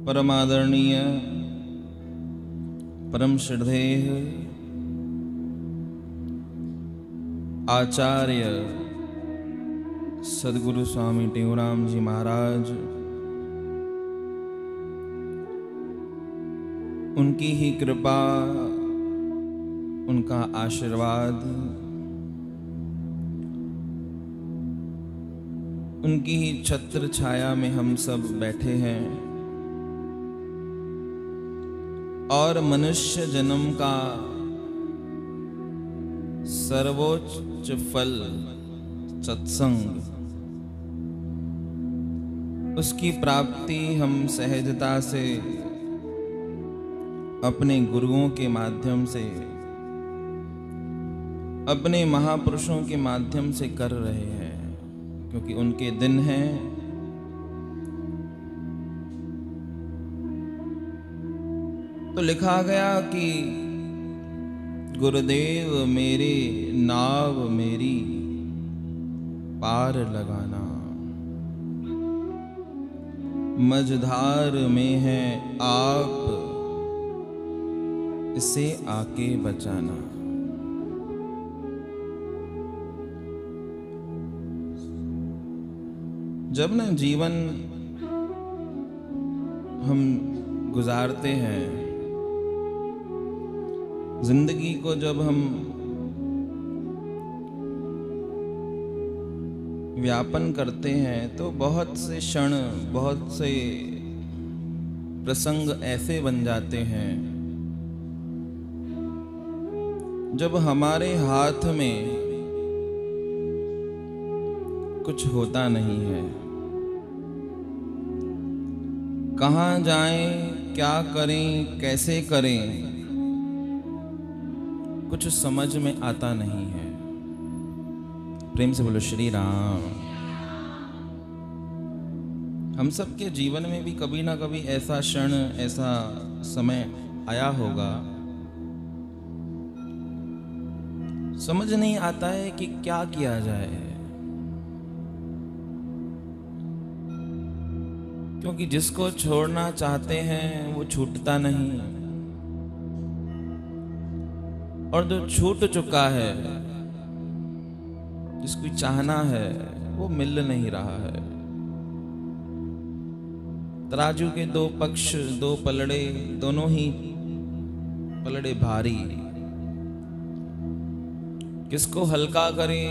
परमादरणीय परम श्रद्धेय आचार्य सद्गुरु स्वामी टेऊराम जी महाराज, उनकी ही कृपा, उनका आशीर्वाद, उनकी ही छत्र छाया में हम सब बैठे हैं और मनुष्य जन्म का सर्वोच्च फल सत्संग, उसकी प्राप्ति हम सहजता से अपने गुरुओं के माध्यम से, अपने महापुरुषों के माध्यम से कर रहे हैं, क्योंकि उनके दिन हैं। तो लिखा गया कि गुरुदेव मेरे नाव मेरी पार लगाना, मझधार में है आप इसे आके बचाना। जब न जीवन हम गुजारते हैं, जिंदगी को जब हम व्यापन करते हैं, तो बहुत से क्षण, बहुत से प्रसंग ऐसे बन जाते हैं जब हमारे हाथ में कुछ होता नहीं है। कहाँ जाएं, क्या करें, कैसे करें, कुछ समझ में आता नहीं है। प्रेम से बोलो श्री राम। हम सबके जीवन में भी कभी ना कभी ऐसा क्षण, ऐसा समय आया होगा, समझ नहीं आता है कि क्या किया जाए, क्योंकि जिसको छोड़ना चाहते हैं वो छूटता नहीं, और जो छूट चुका है, जिसको चाहना है, वो मिल नहीं रहा है। तराजू के दो पक्ष, दो पलड़े, दोनों ही पलड़े भारी, किसको हल्का करें,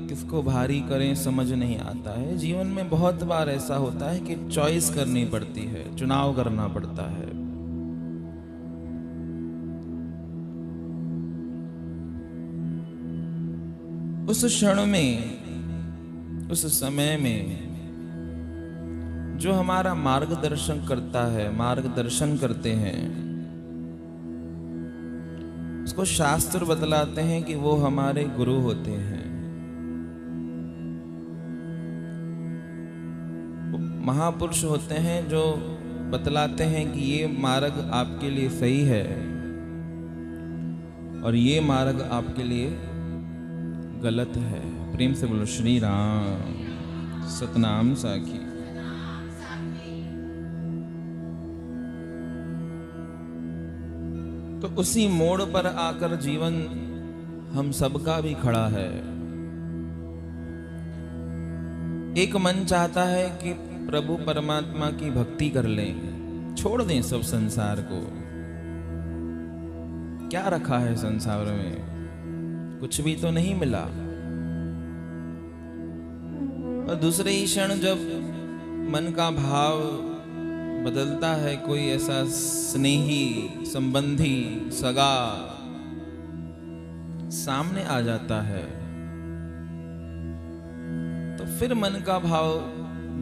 किसको भारी करें, समझ नहीं आता है। जीवन में बहुत बार ऐसा होता है कि चॉइस करनी पड़ती है, चुनाव करना पड़ता है। उस क्षण में, उस समय में जो हमारा मार्गदर्शन करता है, मार्गदर्शन करते हैं, उसको शास्त्र बतलाते हैं कि वो हमारे गुरु होते हैं। महापुरुष होते हैं जो बतलाते हैं कि ये मार्ग आपके लिए सही है और ये मार्ग आपके लिए गलत है। प्रेम से बोलो श्री राम। सतनाम साखी। तो उसी मोड़ पर आकर जीवन हम सबका भी खड़ा है। एक मन चाहता है कि प्रभु परमात्मा की भक्ति कर लें, छोड़ दें सब संसार को। क्या रखा है संसार में? कुछ भी तो नहीं मिला। और दूसरे ही क्षण जब मन का भाव बदलता है, कोई ऐसा स्नेही, संबंधी, सगा सामने आ जाता है, तो फिर मन का भाव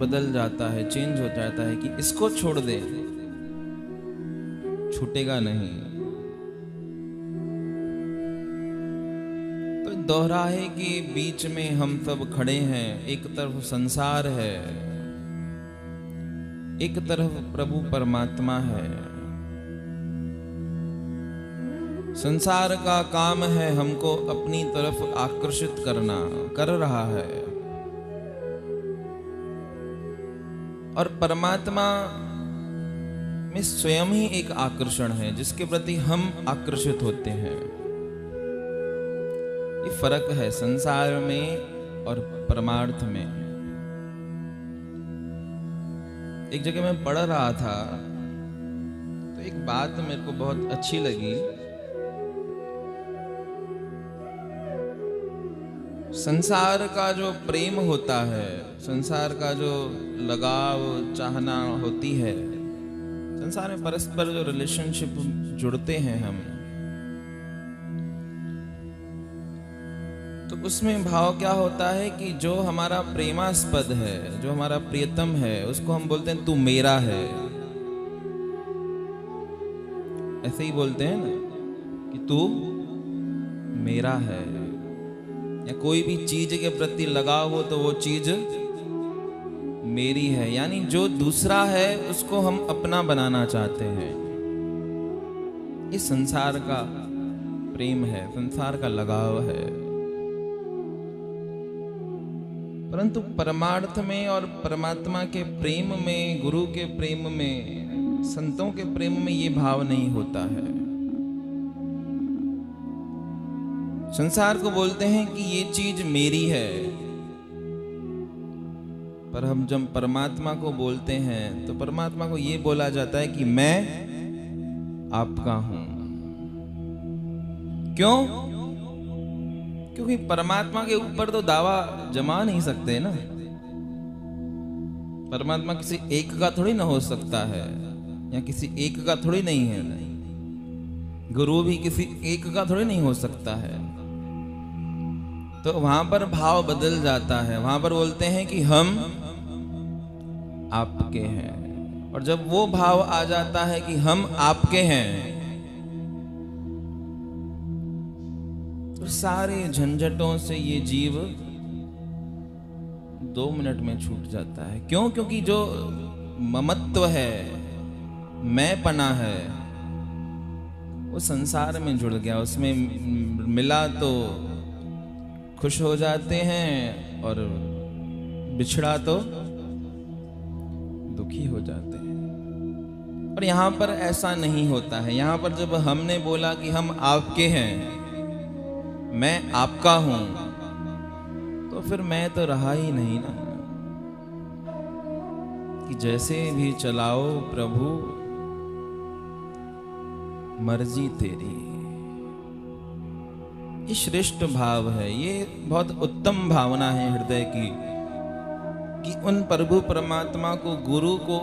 बदल जाता है, चेंज हो जाता है कि इसको छोड़ दे, छूटेगा नहीं। तो दोहराहे के बीच में हम सब खड़े हैं। एक तरफ संसार है, एक तरफ प्रभु परमात्मा है। संसार का काम है हमको अपनी तरफ आकर्षित करना, कर रहा है, और परमात्मा में स्वयं ही एक आकर्षण है जिसके प्रति हम आकर्षित होते हैं। ये फर्क है संसार में और परमार्थ में। एक जगह मैं पढ़ रहा था तो एक बात मेरे को बहुत अच्छी लगी। संसार का जो प्रेम होता है, संसार का जो लगाव चाहना होती है, संसार में परस्पर जो रिलेशनशिप जुड़ते हैं हम, तो उसमें भाव क्या होता है कि जो हमारा प्रेमास्पद है, जो हमारा प्रियतम है, उसको हम बोलते हैं तू मेरा है। ऐसे ही बोलते हैं ना कि तू मेरा है। या कोई भी चीज के प्रति लगाव हो तो वो चीज मेरी है, यानी जो दूसरा है उसको हम अपना बनाना चाहते हैं। ये संसार का प्रेम है, संसार का लगाव है। परंतु परमार्थ में और परमात्मा के प्रेम में, गुरु के प्रेम में, संतों के प्रेम में ये भाव नहीं होता है। संसार को बोलते हैं कि ये चीज मेरी है, पर हम जब परमात्मा को बोलते हैं तो परमात्मा को ये बोला जाता है कि मैं आपका हूं। क्यों? क्योंकि परमात्मा के ऊपर तो दावा जमा नहीं सकते ना। परमात्मा किसी एक का थोड़ी ना हो सकता है, या किसी एक का थोड़ी नहीं है। गुरु भी किसी एक का थोड़ी नहीं हो सकता है। तो वहां पर भाव बदल जाता है। वहां पर बोलते हैं कि हम आपके हैं। और जब वो भाव आ जाता है कि हम आपके हैं, तो सारे झंझटों से ये जीव 2 मिनट में छूट जाता है। क्यों? क्योंकि जो ममत्व है, मैंपना है, वो संसार में जुड़ गया। उसमें मिला तो खुश हो जाते हैं और बिछड़ा तो दुखी हो जाते हैं। और यहां पर ऐसा नहीं होता है। यहां पर जब हमने बोला कि हम आपके हैं, मैं आपका हूं, तो फिर मैं तो रहा ही नहीं ना। कि जैसे भी चलाओ प्रभु, मर्जी तेरी। ये श्रेष्ठ भाव है। ये बहुत उत्तम भावना है हृदय की कि उन प्रभु परमात्मा को, गुरु को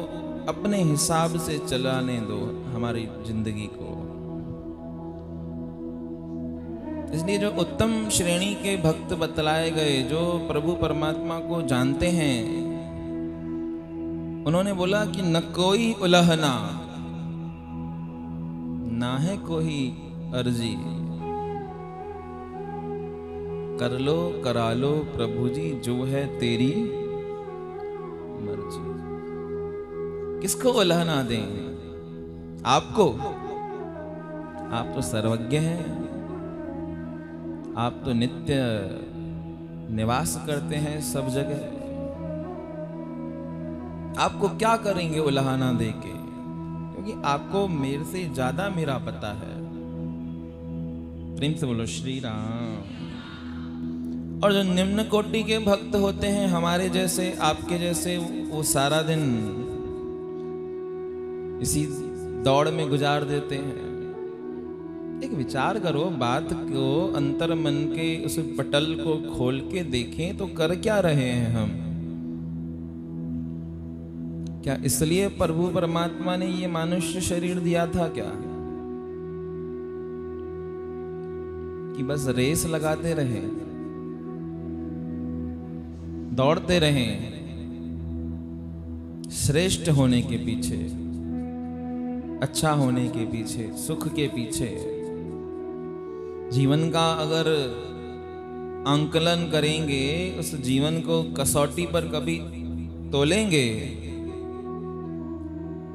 अपने हिसाब से चलाने दो हमारी जिंदगी को। इसलिए जो उत्तम श्रेणी के भक्त बतलाए गए, जो प्रभु परमात्मा को जानते हैं, उन्होंने बोला कि न कोई उलहना, ना है कोई अर्जी, कर लो करा लो प्रभु जी, जो है तेरी मर्जी। किसको उलहना दें? आपको। आप तो सर्वज्ञ हैं, आप तो नित्य निवास करते हैं सब जगह। आपको क्या करेंगे उलहना दे के? क्योंकि आपको मेरे से ज्यादा मेरा पता है। प्रेम से बोलो श्री राम। और जो निम्न कोटि के भक्त होते हैं, हमारे जैसे, आपके जैसे, वो सारा दिन इसी दौड़ में गुजार देते हैं। एक विचार करो, बात को, अंतर मन के उस पटल को खोल के देखें तो कर क्या रहे हैं हम? क्या इसलिए प्रभु परमात्मा ने ये मनुष्य शरीर दिया था क्या कि बस रेस लगाते रहे, दौड़ते रहें श्रेष्ठ होने के पीछे, अच्छा होने के पीछे, सुख के पीछे? जीवन का अगर आंकलन करेंगे, उस जीवन को कसौटी पर कभी तोलेंगे,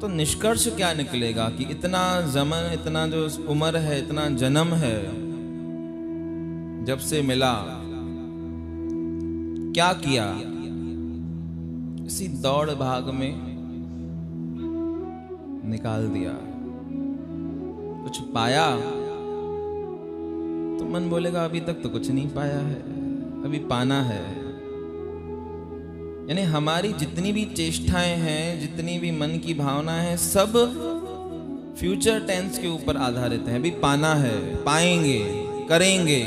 तो निष्कर्ष क्या निकलेगा कि इतना जमन, इतना जो उम्र है, इतना जन्म है, जब से मिला क्या किया? इसी दौड़ भाग में निकाल दिया। कुछ पाया तो मन बोलेगा अभी तक तो कुछ नहीं पाया है, अभी पाना है। यानी हमारी जितनी भी चेष्टाएं हैं, जितनी भी मन की भावना है, सब फ्यूचर टेंस के ऊपर आधारित है। अभी पाना है, पाएंगे, करेंगे।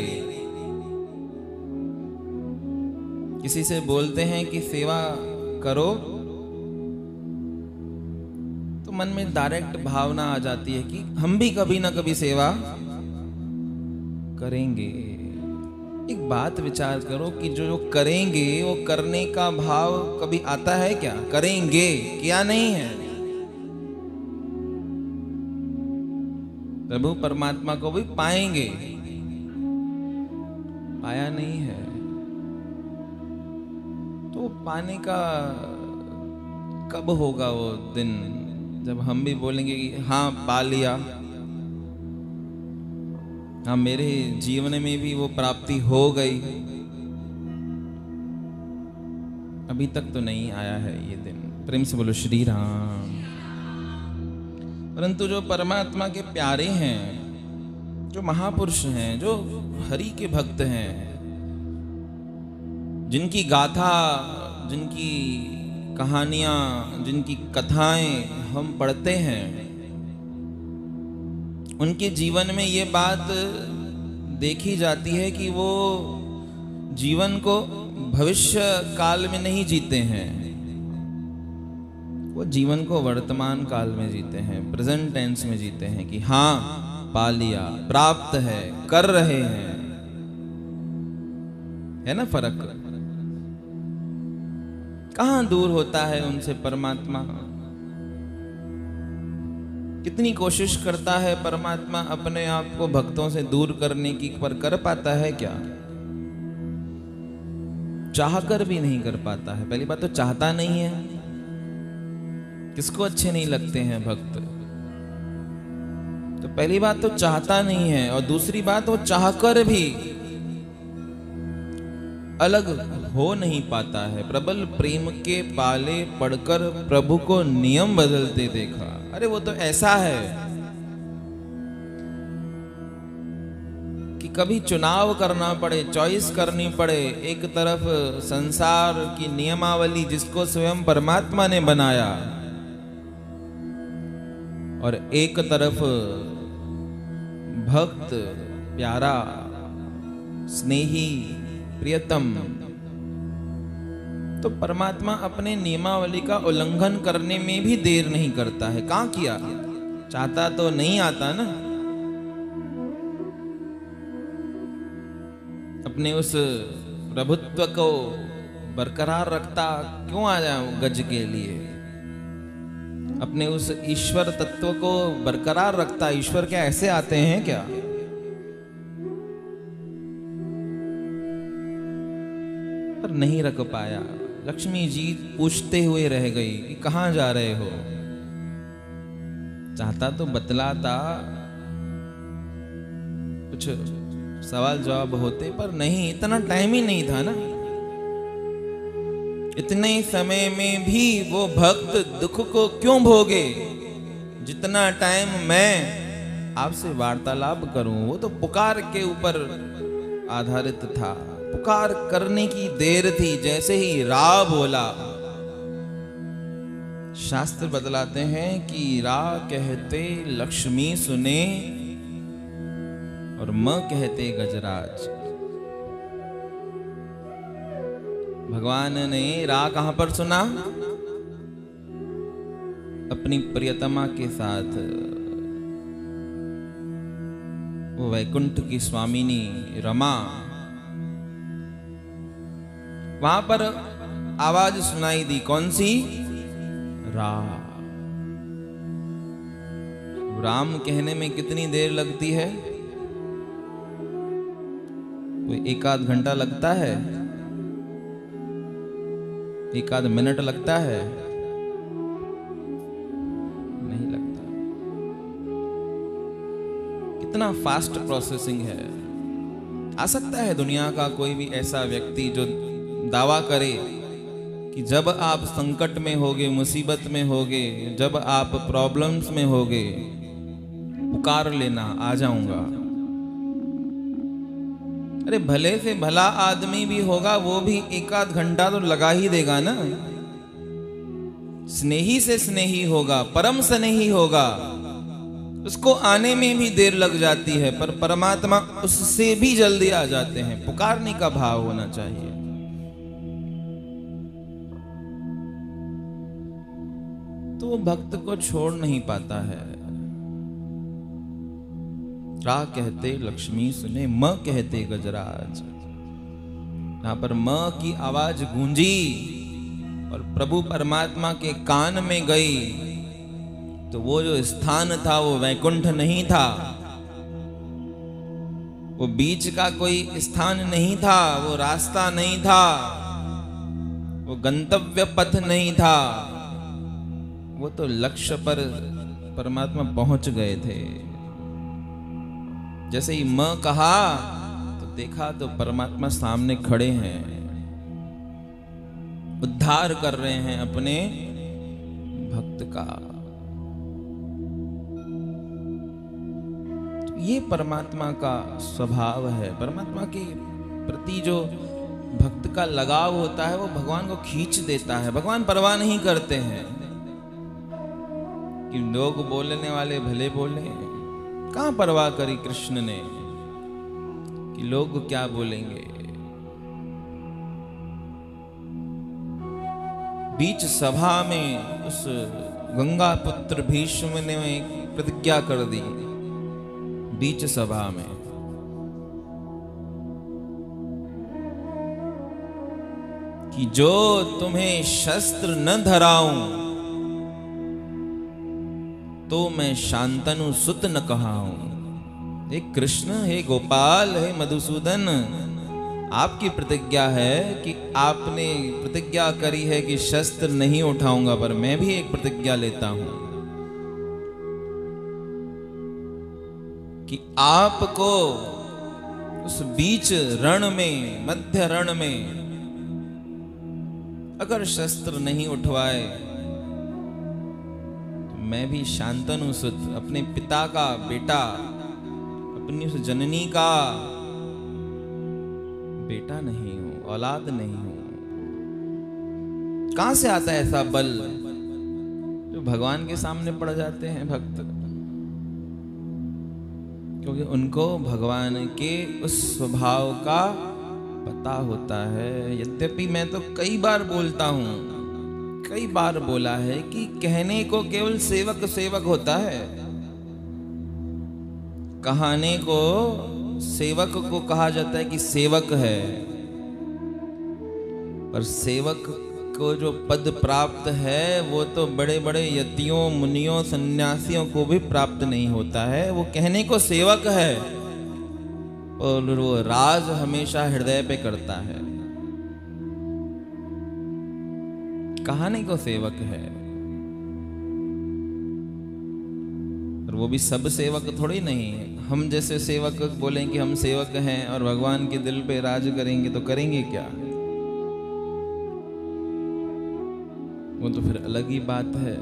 किसी से बोलते हैं कि सेवा करो तो मन में डायरेक्ट भावना आ जाती है कि हम भी कभी ना कभी सेवा करेंगे। एक बात विचार करो कि जो करेंगे वो करने का भाव कभी आता है क्या? करेंगे, किया नहीं है। प्रभु परमात्मा को भी पाएंगे, पाया नहीं है। तो पाने का कब होगा वो दिन जब हम भी बोलेंगे कि हाँ पा लिया, हाँ मेरे जीवन में भी वो प्राप्ति हो गई। अभी तक तो नहीं आया है ये दिन। प्रेम से बोलो श्री राम। परंतु जो परमात्मा के प्यारे हैं, जो महापुरुष हैं, जो हरि के भक्त हैं, जिनकी गाथा, जिनकी कहानियां, जिनकी कथाएं हम पढ़ते हैं, उनके जीवन में ये बात देखी जाती है कि वो जीवन को भविष्य काल में नहीं जीते हैं, वो जीवन को वर्तमान काल में जीते हैं, प्रेजेंट टेंस में जीते हैं कि हाँ पा लिया, प्राप्त है, कर रहे हैं। है ना फर्क? कहां दूर होता है उनसे परमात्मा? कितनी कोशिश करता है परमात्मा अपने आप को भक्तों से दूर करने की, पर कर पाता है क्या? चाहकर भी नहीं कर पाता है। पहली बात तो चाहता नहीं है। किसको अच्छे नहीं लगते हैं भक्त? तो पहली बात तो चाहता नहीं है, और दूसरी बात वो चाहकर भी अलग हो नहीं पाता है। प्रबल प्रेम के पाले पढ़कर प्रभु को नियम बदलते देखा। अरे वो तो ऐसा है कि कभी चुनाव करना पड़े, चॉइस करनी पड़े। एक तरफ संसार की नियमावली जिसको स्वयं परमात्मा ने बनाया, और एक तरफ भक्त, प्यारा, स्नेही, प्रियतम। तो परमात्मा अपने नियमावली का उल्लंघन करने में भी देर नहीं करता है। कहां किया? चाहता तो नहीं आता ना। अपने उस प्रभुत्व को बरकरार रखता क्यों आ जाए गज के लिए? अपने उस ईश्वर तत्व को बरकरार रखता। ईश्वर क्या ऐसे आते हैं क्या? पर नहीं रख पाया। लक्ष्मी जी पूछते हुए रह गई कि कहां जा रहे हो? चाहता तो बतलाता, कुछ सवाल जवाब होते, पर नहीं, इतना टाइम ही नहीं था ना। इतने समय में भी वो भक्त दुख को क्यों भोगे जितना टाइम मैं आपसे वार्तालाप करूं? वो तो पुकार के ऊपर आधारित था। पुकार करने की देर थी। जैसे ही रा बोला, शास्त्र बतलाते हैं कि रा कहते लक्ष्मी सुने और म कहते गजराज। भगवान ने रा कहां पर सुना? अपनी प्रियतमा के साथ। वो वैकुंठ की स्वामिनी रमा, वहां पर आवाज सुनाई दी। कौन सी? रा। राम कहने में कितनी देर लगती है? कोई एक आध घंटा लगता है? एक आध मिनट लगता है? नहीं लगता। कितना फास्ट प्रोसेसिंग है। आ सकता है दुनिया का कोई भी ऐसा व्यक्ति जो दावा करे कि जब आप संकट में होगे, मुसीबत में होगे, जब आप प्रॉब्लम्स में होगे, पुकार लेना, आ जाऊंगा। अरे भले से भला आदमी भी होगा, वो भी एक आध घंटा तो लगा ही देगा ना। स्नेही से स्नेही होगा, परम स्नेही होगा, उसको आने में भी देर लग जाती है, पर परमात्मा उससे भी जल्दी आ जाते हैं। पुकारने का भाव होना चाहिए। तो वो भक्त को छोड़ नहीं पाता है। रा कहते लक्ष्मी सुने, म कहते गजराज। यहां पर म की आवाज गूंजी और प्रभु परमात्मा के कान में गई, तो वो जो स्थान था वो वैकुंठ नहीं था, वो बीच का कोई स्थान नहीं था, वो रास्ता नहीं था, वो गंतव्य पथ नहीं था, वो तो लक्ष्य पर परमात्मा पहुंच गए थे। जैसे ही म कहा तो देखा तो परमात्मा सामने खड़े हैं, उद्धार कर रहे हैं अपने भक्त का। तो ये परमात्मा का स्वभाव है। परमात्मा के प्रति जो भक्त का लगाव होता है वो भगवान को खींच देता है। भगवान परवाह नहीं करते हैं कि लोग बोलने वाले भले बोले। कहां परवाह करी कृष्ण ने कि लोग क्या बोलेंगे। बीच सभा में उस गंगा पुत्र भीष्म ने प्रतिज्ञा कर दी, बीच सभा में, कि जो तुम्हें शस्त्र न धराऊं तो मैं शांतनु सुत न कहाऊं। हे कृष्ण, हे गोपाल, हे मधुसूदन, आपकी प्रतिज्ञा है कि आपने प्रतिज्ञा करी है कि शस्त्र नहीं उठाऊंगा, पर मैं भी एक प्रतिज्ञा लेता हूं कि आपको उस बीच रण में, मध्य रण में अगर शस्त्र नहीं उठवाए तो मैं भी शांतनु सुत, अपने पिता का बेटा, अपनी उस जननी का बेटा नहीं हूं, औलाद नहीं हूं। कहां से आता है ऐसा बल जो भगवान के सामने पड़ जाते हैं भक्त? क्योंकि उनको भगवान के उस स्वभाव का पता होता है। यद्यपि मैं तो कई बार बोलता हूं, कई बार बोला है कि कहने को केवल सेवक सेवक होता है, कहाने को सेवक को कहा जाता है कि सेवक है, पर सेवक को जो पद प्राप्त है वो तो बड़े बड़े यतियों, मुनियों, सन्यासियों को भी प्राप्त नहीं होता है। वो कहने को सेवक है और वो राज हमेशा हृदय पे करता है। कहानी को सेवक है, और वो भी सब सेवक थोड़ी नहीं है। हम जैसे सेवक बोलें कि हम सेवक हैं और भगवान के दिल पे राज करेंगे तो करेंगे क्या? वो तो फिर अलग ही बात है।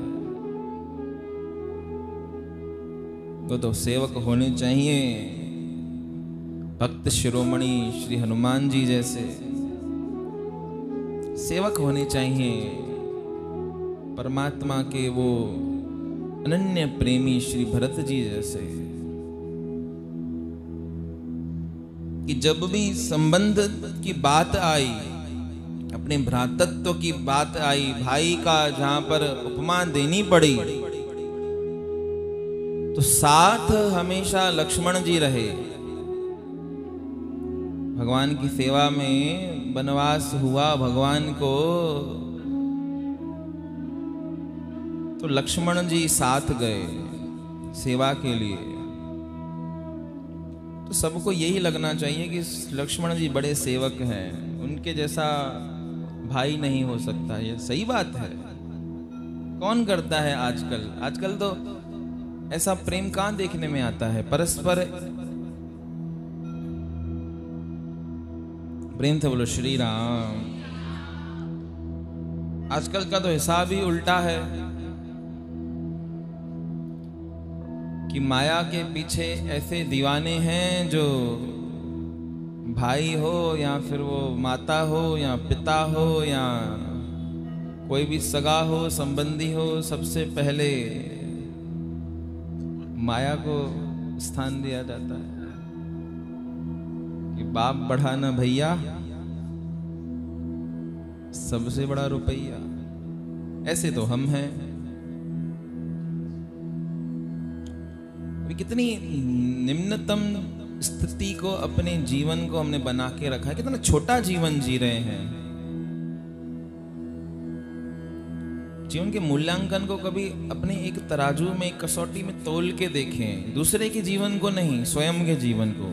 वो तो सेवक होने चाहिए भक्त शिरोमणि श्री हनुमान जी जैसे सेवक होने चाहिए, परमात्मा के वो अनन्य प्रेमी श्री भरत जी जैसे, कि जब भी संबंध की बात आई, अपने भ्रातृत्व की बात आई, भाई का जहां पर उपमा देनी पड़ी, तो साथ हमेशा लक्ष्मण जी रहे। भगवान की सेवा में वनवास हुआ भगवान को, तो लक्ष्मण जी साथ गए सेवा के लिए। तो सबको यही लगना चाहिए कि लक्ष्मण जी बड़े सेवक हैं, उनके जैसा भाई नहीं हो सकता। ये सही बात है। कौन करता है आजकल? आजकल तो ऐसा प्रेम कहां देखने में आता है? परस्पर प्रेम थे, बोलो श्री राम। आजकल का तो हिसाब ही उल्टा है कि माया के पीछे ऐसे दीवाने हैं जो भाई हो या फिर वो माता हो या पिता हो या कोई भी सगा हो संबंधी हो, सबसे पहले माया को स्थान दिया जाता है कि बाप बढ़ा ना भैया, सबसे बड़ा रुपया। ऐसे तो हम हैं। कितनी निम्नतम स्थिति को अपने जीवन को हमने बना के रखा है, कितना छोटा जीवन जी रहे हैं। जीवन के मूल्यांकन को कभी अपने एक तराजू में, एक कसौटी में तोल के देखें, दूसरे के जीवन को नहीं, स्वयं के जीवन को।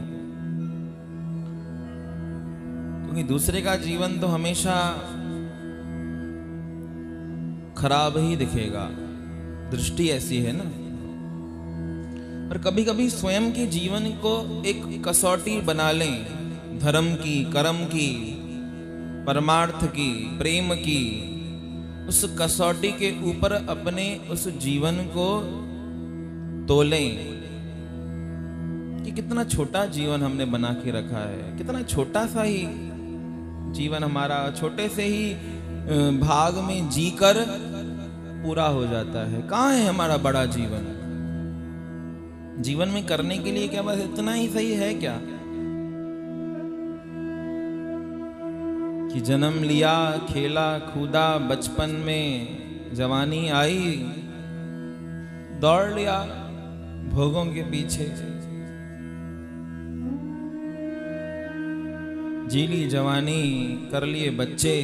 क्योंकि दूसरे का जीवन तो हमेशा खराब ही दिखेगा, दृष्टि ऐसी है ना। और कभी कभी स्वयं के जीवन को एक कसौटी बना लें, धर्म की, कर्म की, परमार्थ की, प्रेम की, उस कसौटी के ऊपर अपने उस जीवन को तोलें कि कितना छोटा जीवन हमने बना के रखा है, कितना छोटा सा ही जीवन हमारा, छोटे से ही भाग में जीकर पूरा हो जाता है। कहाँ है हमारा बड़ा जीवन? जीवन में करने के लिए क्या बस इतना ही सही है क्या कि जन्म लिया, खेला कूदा, बचपन में जवानी आई, दौड़ लिया भोगों के पीछे, जी ली जवानी, कर लिए बच्चे,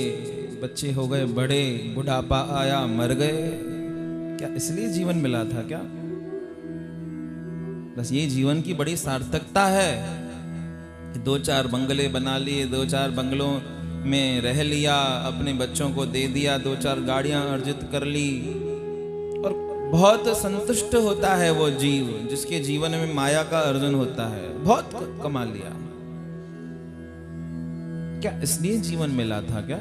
बच्चे हो गए बड़े, बुढ़ापा आया, मर गए। क्या इसलिए जीवन मिला था क्या? बस ये जीवन की बड़ी सार्थकता है कि 2-4 बंगले बना लिए, 2-4 बंगलों में रह लिया, अपने बच्चों को दे दिया, 2-4 गाड़ियां अर्जित कर ली और बहुत संतुष्ट होता है वो जीव जिसके जीवन में माया का अर्जन होता है। बहुत कमा लिया। क्या इसलिए जीवन मिला था क्या?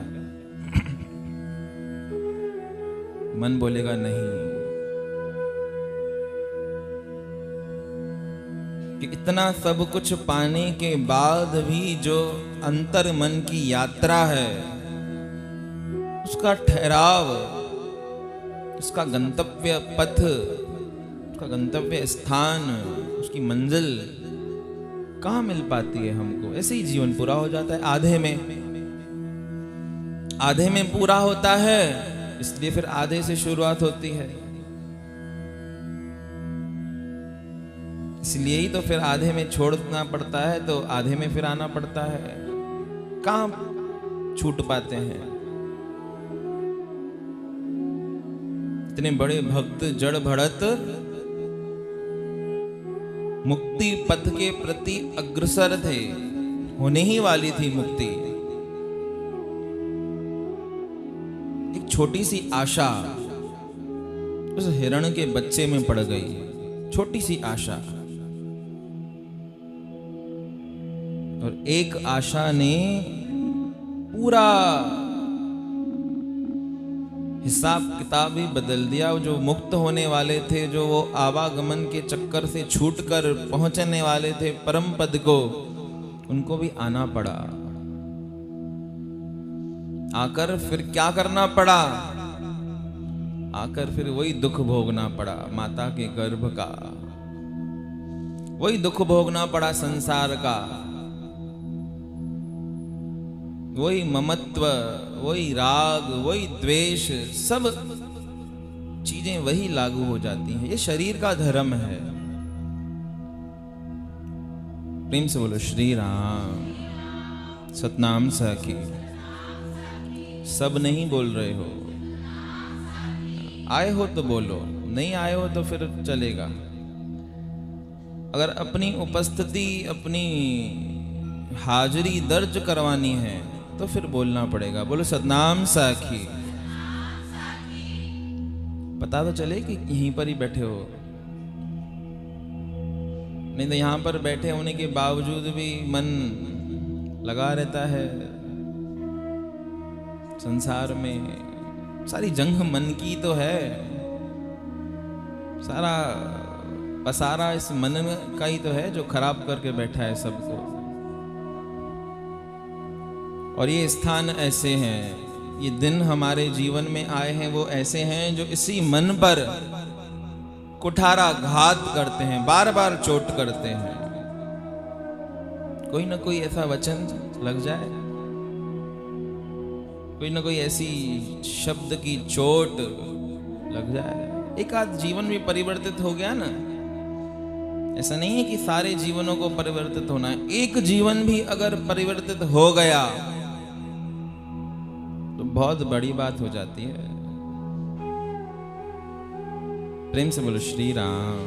मन बोलेगा नहीं, कि इतना सब कुछ पाने के बाद भी जो अंतर मन की यात्रा है, उसका ठहराव, उसका गंतव्य पथ, उसका गंतव्य स्थान, उसकी मंजिल कहाँ मिल पाती है हमको? ऐसे ही जीवन पूरा हो जाता है आधे में पूरा होता है, इसलिए फिर आधे से शुरुआत होती है। इसलिए ही तो फिर आधे में छोड़ना पड़ता है, तो आधे में फिर आना पड़ता है। कहाँ छूट पाते हैं? इतने बड़े भक्त जड़ भड़त मुक्ति पथ के प्रति अग्रसर थे, होने ही वाली थी मुक्ति। एक छोटी सी आशा उस हिरण के बच्चे में पड़ गई, छोटी सी आशा। और एक आशा ने पूरा हिसाब किताब ही बदल दिया। जो मुक्त होने वाले थे, जो वो आवागमन के चक्कर से छूटकर पहुंचने वाले थे परम पद को, उनको भी आना पड़ा। आकर फिर क्या करना पड़ा? आकर फिर वही दुख भोगना पड़ा माता के गर्भ का, वही दुख भोगना पड़ा संसार का, वही ममत्व, वही राग, वही द्वेष, सब चीजें वही लागू हो जाती हैं। ये शरीर का धर्म है। प्रेम से बोलो श्री राम। सतनाम सखी। सब नहीं बोल रहे हो, आए हो तो बोलो, नहीं आए हो तो फिर चलेगा। अगर अपनी उपस्थिति, अपनी हाजिरी दर्ज करवानी है तो फिर बोलना पड़ेगा। बोलो सतनाम साखी। पता तो चले कि यहीं पर ही बैठे हो, नहीं तो यहां पर बैठे होने के बावजूद भी मन लगा रहता है संसार में, सारी जंग मन की तो है, सारा पसारा इस मन का ही तो है जो खराब करके बैठा है सबको। और ये स्थान ऐसे हैं, ये दिन हमारे जीवन में आए हैं, वो ऐसे हैं जो इसी मन पर कुठारा घात करते हैं, बार बार चोट करते हैं। कोई ना कोई ऐसा वचन लग जाए, कोई ना कोई ऐसी शब्द की चोट लग जाए, एक आध जीवन भी परिवर्तित हो गया ना। ऐसा नहीं है कि सारे जीवनों को परिवर्तित होना है, एक जीवन भी अगर परिवर्तित हो गया तो बहुत बड़ी बात हो जाती है। प्रेम से बोलो श्री राम,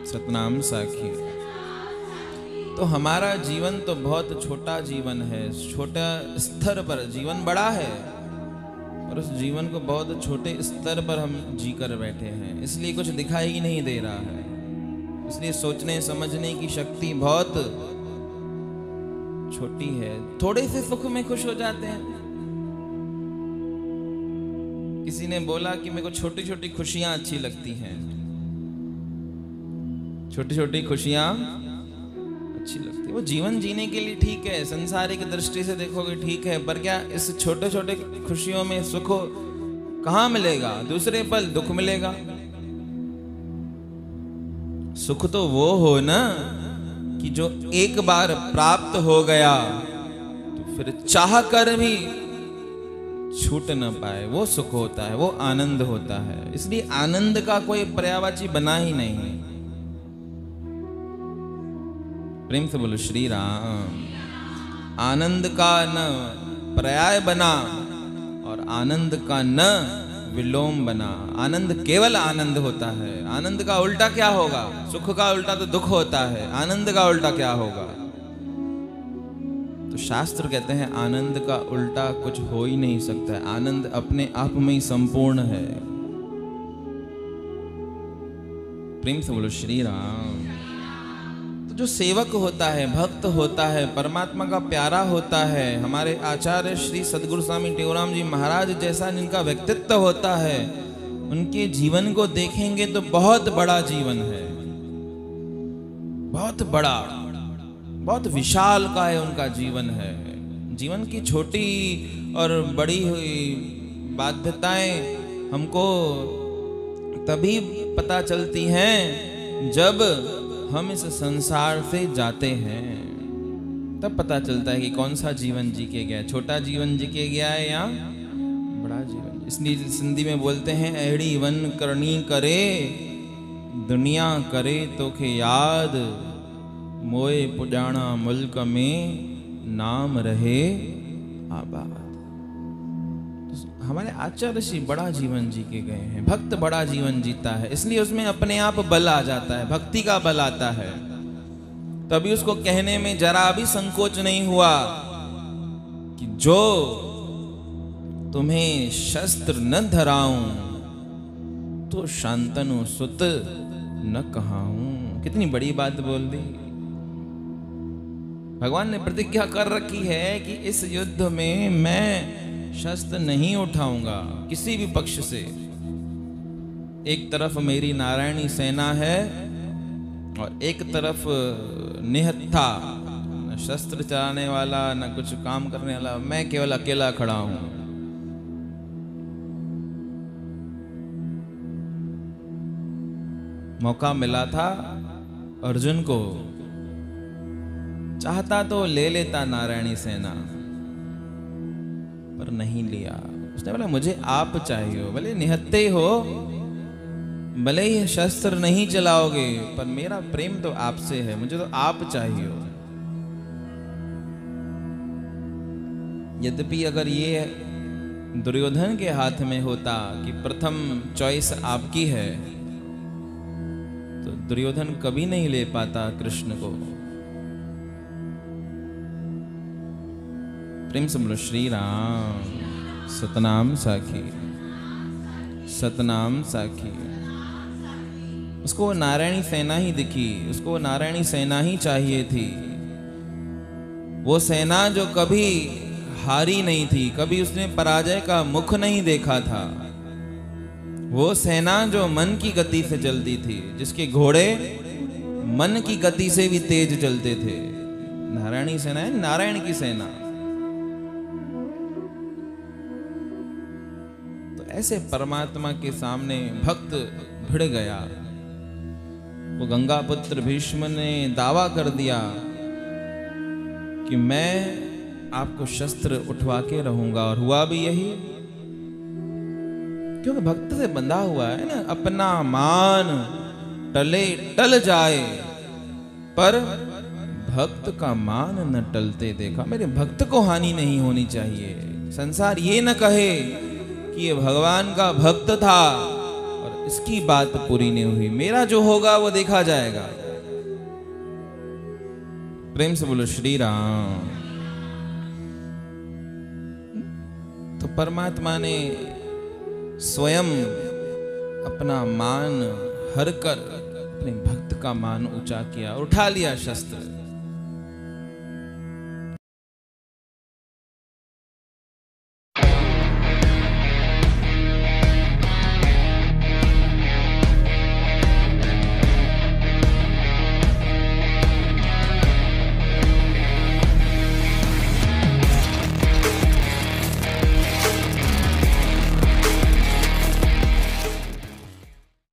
सतनाम साखी। तो हमारा जीवन तो बहुत छोटा जीवन है, छोटा स्तर पर जीवन बड़ा है, और उस जीवन को बहुत छोटे स्तर पर हम जीकर बैठे हैं, इसलिए कुछ दिखाई ही नहीं दे रहा है। इसलिए सोचने समझने की शक्ति बहुत छोटी है। थोड़े से सुख में खुश हो जाते हैं। किसी ने बोला कि मेरे को छोटी छोटी खुशियां अच्छी लगती हैं, छोटी छोटी खुशियां अच्छी लगती है। वो जीवन जीने के लिए ठीक है, संसारिक दृष्टि से देखोगे ठीक है, पर क्या इस छोटे छोटे खुशियों में सुख कहाँ मिलेगा? दूसरे पल दुख मिलेगा। सुख तो वो हो ना कि जो एक बार प्राप्त हो गया तो फिर चाह कर भी छूट न पाए, वो सुख होता है, वो आनंद होता है। इसलिए आनंद का कोई पर्यायवाची बना ही नहीं। प्रेम से बोलो श्री राम। आनंद का न पर्याय बना और आनंद का न विलोम बना। आनंद केवल आनंद होता है। आनंद का उल्टा क्या होगा? सुख का उल्टा तो दुख होता है, आनंद का उल्टा क्या होगा? तो शास्त्र कहते हैं आनंद का उल्टा कुछ हो ही नहीं सकता है। आनंद अपने आप में ही संपूर्ण है। प्रेम से बोलो श्री राम। तो जो सेवक होता है, भक्त होता है, परमात्मा का प्यारा होता है, हमारे आचार्य श्री सद्गुरु स्वामी टेऊराम जी महाराज जैसा जिनका व्यक्तित्व होता है, उनके जीवन को देखेंगे तो बहुत बड़ा जीवन है, बहुत बड़ा, बहुत विशाल का है उनका जीवन है। जीवन की छोटी और बड़ी हुई बाध्यताएं हमको तभी पता चलती हैं जब हम इस संसार से जाते हैं, तब पता चलता है कि कौन सा जीवन जी के गया, छोटा जीवन जी के गया है या बड़ा जीवन। इसलिए सिंधी में बोलते हैं अहड़ी वन करनी करे दुनिया करे तो के याद, मोए पुजाना मुल्क में नाम रहे आबाद। हमारे आचार्य श्री बड़ा जीवन जी के गए हैं, भक्त बड़ा जीवन जीता है, इसलिए उसमें अपने आप बल आ जाता है, भक्ति का बल आता है। तभी उसको कहने में जरा भी संकोच नहीं हुआ कि जो तुम्हें शस्त्र न धराऊं तो शांतनु सुत न कहाऊं। कितनी बड़ी बात बोल दी। भगवान ने प्रतिज्ञा कर रखी है कि इस युद्ध में मैं शस्त्र नहीं उठाऊंगा किसी भी पक्ष से। एक तरफ मेरी नारायणी सेना है और एक तरफ निहत्था, न शस्त्र चलाने वाला न कुछ काम करने वाला, मैं केवल अकेला खड़ा हूं। मौका मिला था अर्जुन को, चाहता तो ले लेता नारायणी सेना, पर नहीं लिया। उसने बोला मुझे आप चाहिए हो, भले निहत्ते हो, भले ही शस्त्र नहीं चलाओगे, पर मेरा प्रेम तो आपसे है, मुझे तो आप चाहिए हो। यद्यपि अगर ये दुर्योधन के हाथ में होता कि प्रथम चॉइस आपकी है, तो दुर्योधन कभी नहीं ले पाता कृष्ण को। प्रेम से बोलो श्री राम। सतनाम साखी, सतनाम साखी। उसको वो नारायणी सेना ही दिखी, उसको वो नारायणी सेना ही चाहिए थी। वो सेना जो कभी हारी नहीं थी, कभी उसने पराजय का मुख नहीं देखा था। वो सेना जो मन की गति से चलती थी, जिसके घोड़े मन की गति से भी तेज चलते थे। नारायणी सेना है, नारायण की सेना। तो ऐसे परमात्मा के सामने भक्त भिड़ गया। वो गंगापुत्र भीष्म ने दावा कर दिया कि मैं आपको शस्त्र उठवा के रहूंगा, और हुआ भी यही, क्योंकि भक्त से बंधा हुआ है ना। अपना मान टले टल जाए, पर भक्त का मान न टलते देखा। मेरे भक्त को हानि नहीं होनी चाहिए। संसार ये न कहे कि ये भगवान का भक्त था और इसकी बात पूरी नहीं हुई। मेरा जो होगा वो देखा जाएगा। प्रेम से बोलो श्री राम। तो परमात्मा ने स्वयं अपना मान हर कर अपने भक्त का मान ऊंचा किया और उठा लिया शस्त्र।